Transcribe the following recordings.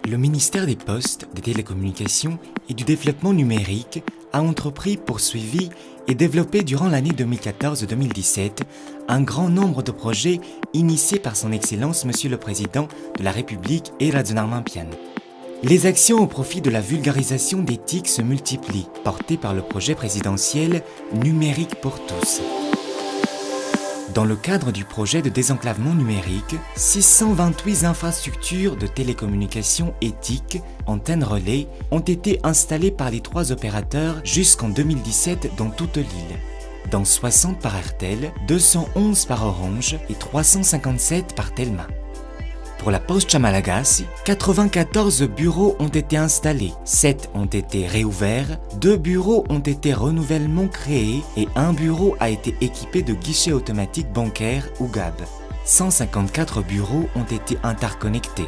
Le ministère des Postes, des Télécommunications et du Développement numérique a entrepris, poursuivi et développé durant l'année 2014-2017 un grand nombre de projets initiés par son Excellence Monsieur le Président de la République et Radonarmampian. Les actions au profit de la vulgarisation des TIC se multiplient, portées par le projet présidentiel Numérique pour tous. Dans le cadre du projet de désenclavement numérique, 628 infrastructures de télécommunications et TIC, antennes relais, ont été installées par les 3 opérateurs jusqu'en 2017 dans toute l'île, dont 60 par Airtel, 211 par Orange et 357 par Telma. Pour la Poste Malagasy, 94 bureaux ont été installés, 7 ont été réouverts, 2 bureaux ont été renouvellement créés et 1 bureau a été équipé de guichets automatiques bancaires ou GAB. 154 bureaux ont été interconnectés.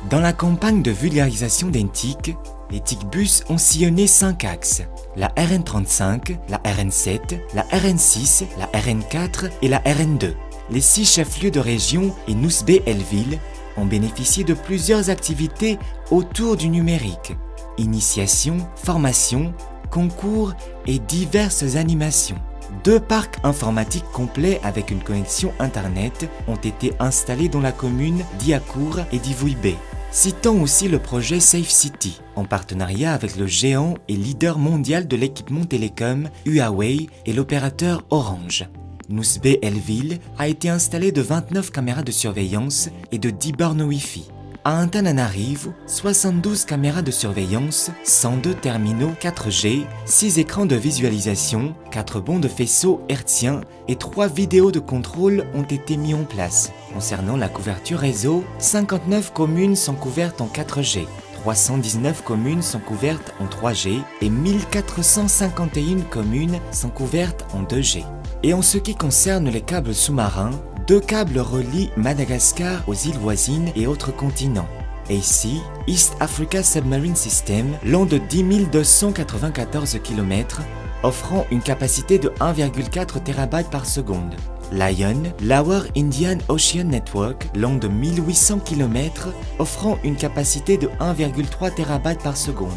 Dans la campagne de vulgarisation des TIC, les TIC bus ont sillonné 5 axes, la RN35, la RN7, la RN6, la RN4 et la RN2. Les 6 chefs-lieux de région et Nousbé-Elville ont bénéficié de plusieurs activités autour du numérique. Initiation, formation, concours et diverses animations. 2 parcs informatiques complets avec une connexion Internet ont été installés dans la commune d'Iakour et d'Ivouibé. Citons aussi le projet Safe City, en partenariat avec le géant et leader mondial de l'équipement télécom Huawei et l'opérateur Orange. Nousbé-Elville a été installé de 29 caméras de surveillance et de 10 bornes Wi-Fi. À Antananarivo, 72 caméras de surveillance, 102 terminaux 4G, 6 écrans de visualisation, 4 bancs de faisceaux hertziens et 3 vidéos de contrôle ont été mis en place. Concernant la couverture réseau, 59 communes sont couvertes en 4G. 319 communes sont couvertes en 3G et 1451 communes sont couvertes en 2G. Et en ce qui concerne les câbles sous-marins, 2 câbles relient Madagascar aux îles voisines et autres continents. AC, East Africa Submarine System, long de 10 294 km, offrant une capacité de 1,4 TB par seconde. Lion, Lower Indian Ocean Network, long de 1800 km, offrant une capacité de 1,3 TB par seconde.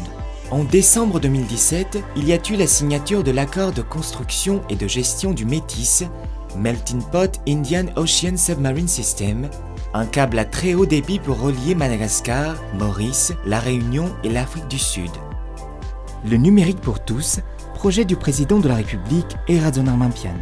En décembre 2017, il y a eu la signature de l'accord de construction et de gestion du METIS, Melting Pot Indian Ocean Submarine System, un câble à très haut débit pour relier Madagascar, Maurice, La Réunion et l'Afrique du Sud. Le numérique pour tous, projet du président de la République et Radonarmampian.